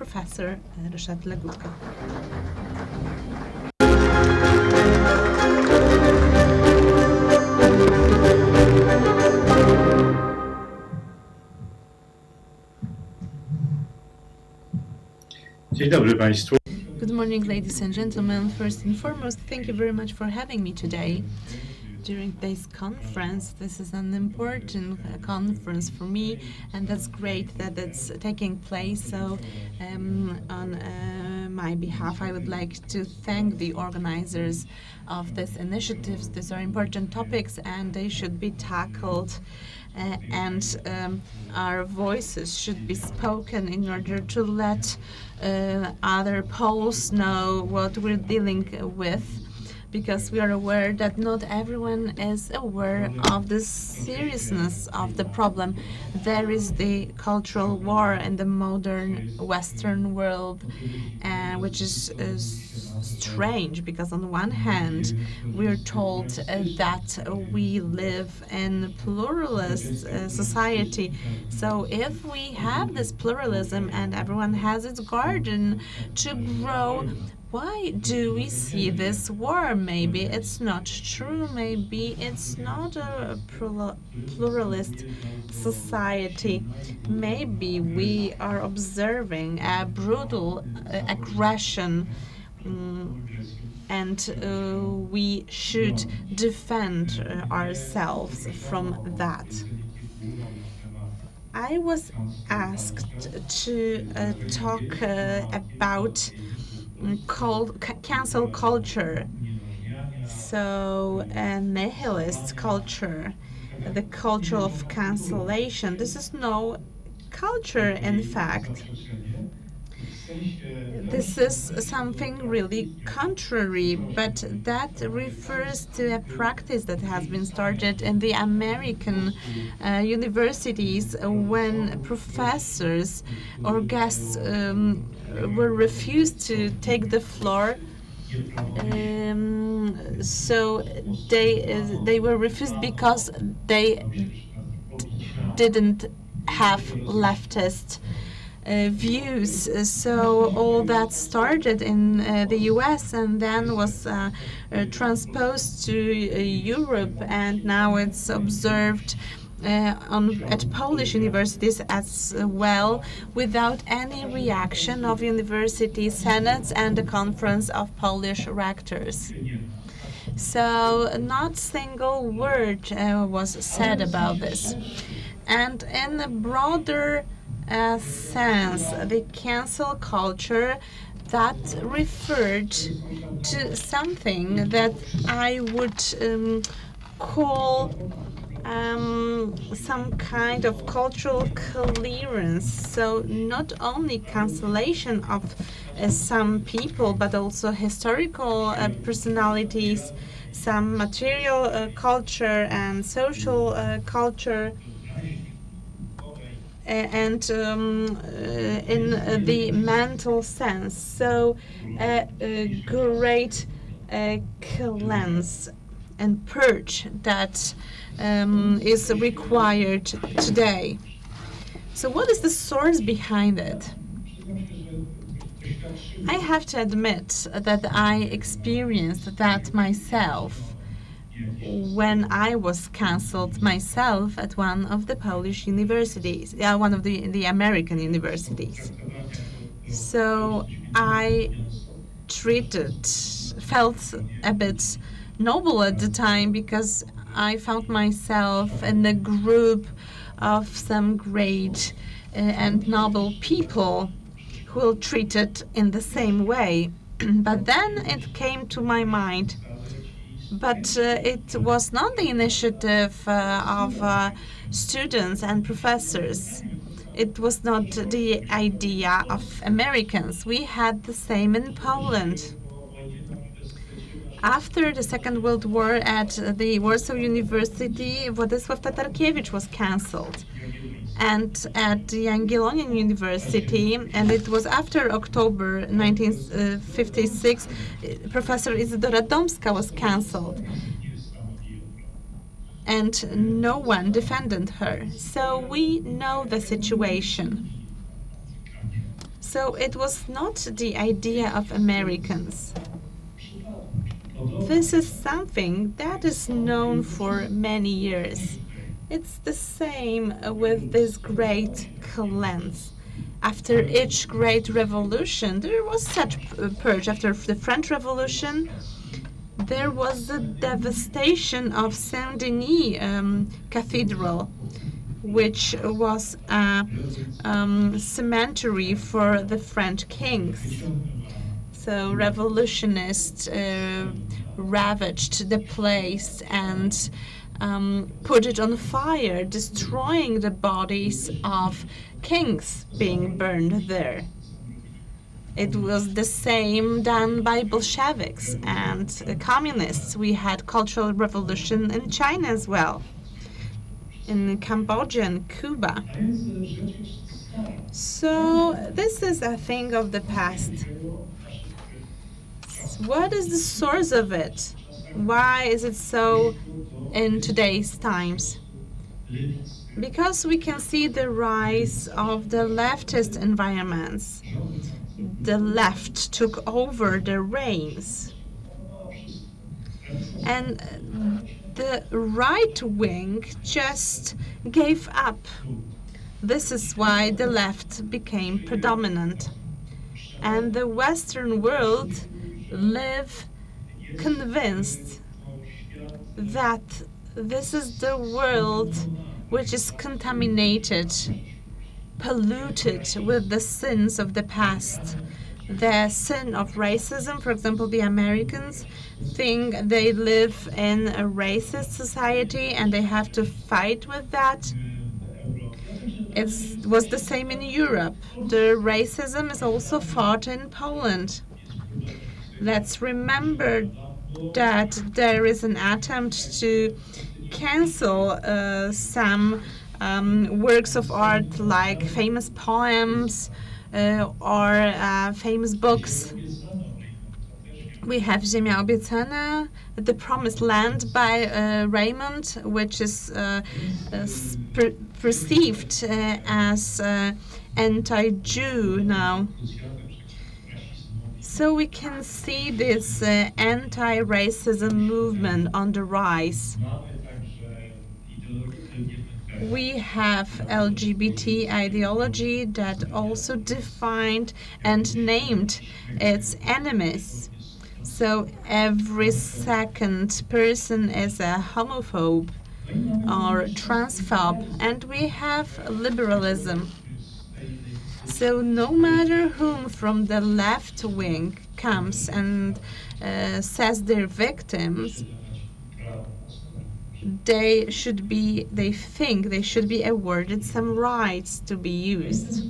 Professor Ryszard Legutko. Dzień dobry Państwu. Good morning, ladies and gentlemen. First and foremost, thank you very much for having me today during this conference. This is an important conference for me, and that's great that it's taking place. So on my behalf, I would like to thank the organizers of this initiatives. These are important topics, and they should be tackled. And our voices should be spoken in order to let other Poles know what we're dealing with, because we are aware that not everyone is aware of the seriousness of the problem. There is the cultural war in the modern Western world, which is strange, because on one hand we're told that we live in pluralist society. So if we have this pluralism and everyone has its garden to grow, why do we see this war? Maybe it's not true. Maybe it's not a pluralist society. Maybe we are observing a brutal aggression, and we should defend ourselves from that. I was asked to talk about cancel culture, so a nihilist culture, the culture of cancellation. This is no culture, in fact. This is something really contrary, but that refers to a practice that has been started in the American universities, when professors or guests were refused to take the floor. So they were refused because they didn't have leftist views. So all that started in the US and then was transposed to Europe, and now it's observed at Polish universities as well, without any reaction of university senates and the Conference of Polish Rectors. So not single word was said about this. And in a broader sense, the cancel culture, that referred to something that I would call some kind of cultural clearance. So not only cancellation of some people, but also historical personalities, some material culture and social culture, and in the mental sense. So a great cleanse and purge that is required today. So what is the source behind it? I have to admit that I experienced that myself when I was cancelled myself at one of the Polish universities, one of the American universities. So I felt a bit noble at the time, because I found myself in a group of some great and noble people who were treated in the same way. But then it came to my mind, but it was not the initiative of students and professors. It was not the idea of Americans. We had the same in Poland. After the Second World War, at the Warsaw University, Władysław Tatarkiewicz was cancelled. And at the Jagiellonian University, and it was after October 1956, Professor Izydora Domska was cancelled. And no one defended her. So we know the situation. So it was not the idea of Americans. This is something that is known for many years. It's the same with this great cleanse. After each great revolution, there was such a purge. After the French Revolution, there was the devastation of Saint-Denis Cathedral, which was a cemetery for the French kings. So revolutionists ravaged the place and put it on fire, destroying the bodies of kings being burned there. It was the same done by Bolsheviks and communists. We had cultural revolution in China as well, in Cambodia and Cuba. So this is a thing of the past. What is the source of it? Why is it so in today's times? Because we can see the rise of the leftist environments. The left took over the reins. And the right wing just gave up. This is why the left became predominant. And the Western world live convinced that this is the world which is contaminated, polluted with the sins of the past. The sin of racism, for example, the Americans think they live in a racist society and they have to fight with that. It was the same in Europe. The racism is also fought in Poland. Let's remember that there is an attempt to cancel some works of art like famous poems or famous books. We have Ziemia Obiecana, The Promised Land by Raymond, which is perceived as anti-Jew now. So we can see this anti-racism movement on the rise. We have LGBT ideology that also defined and named its enemies. So every second person is a homophobe or transphobe, and we have liberalism. So no matter whom from the left wing comes and says they're victims, they think they should be awarded some rights to be used.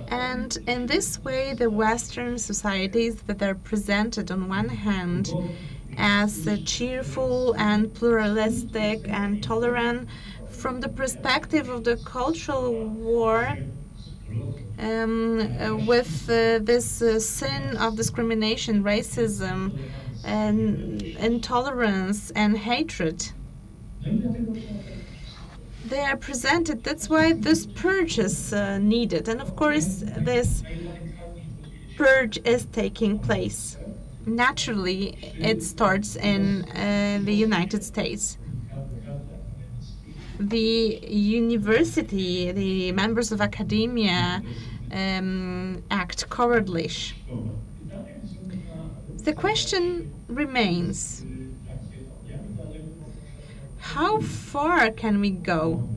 And in this way, the Western societies that are presented on one hand as cheerful and pluralistic and tolerant, from the perspective of the cultural war, with this sin of discrimination, racism, and intolerance and hatred, they are presented. That's why this purge is needed. And of course, this purge is taking place. Naturally, it starts in the United States. The university, the members of academia act cowardly. The question remains, how far can we go?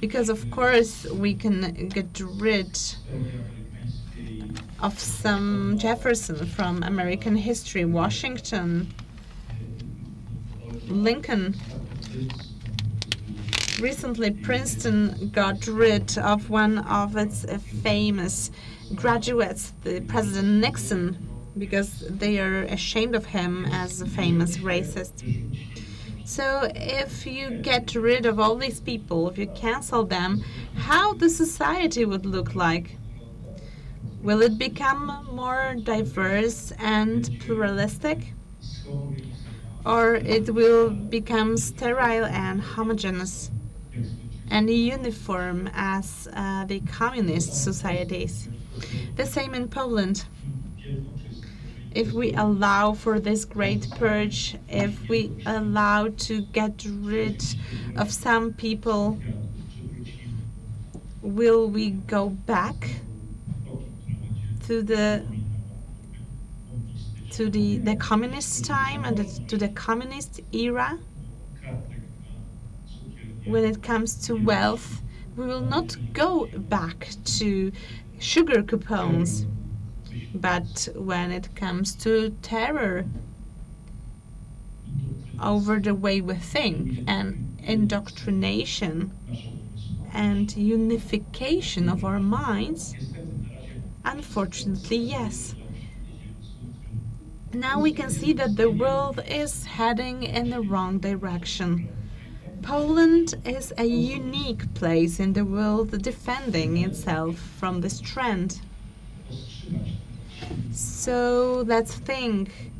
Because of course we can get rid of some Jefferson from American history, Washington, Lincoln. Recently, Princeton got rid of one of its famous graduates, the President Nixon, because they are ashamed of him as a famous racist. So if you get rid of all these people, if you cancel them, how the society would look like? Will it become more diverse and pluralistic? Or it will become sterile and homogeneous? and uniform as the communist societies. The same in Poland. If we allow for this great purge, if we allow to get rid of some people, will we go back to the communist time and to the communist era? When it comes to wealth, we will not go back to sugar coupons. But when it comes to terror over the way we think and indoctrination and unification of our minds, unfortunately, yes. Now we can see that the world is heading in the wrong direction. Poland is a unique place in the world, defending itself from this trend. So let's think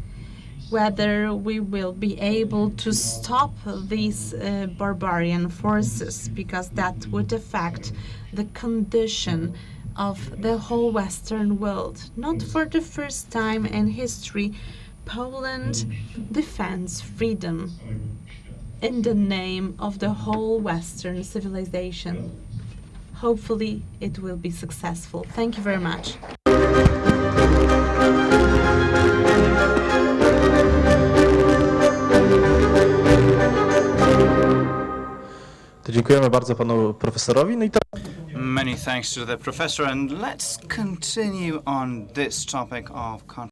whether we will be able to stop these barbarian forces, because that would affect the condition of the whole Western world. Not for the first time in history, Poland defends freedom in the name of the whole Western civilization. Hopefully it will be successful. Thank you very much. To dziękujemy bardzo panu profesorowi. No i Many thanks to the professor, and let's continue on this topic of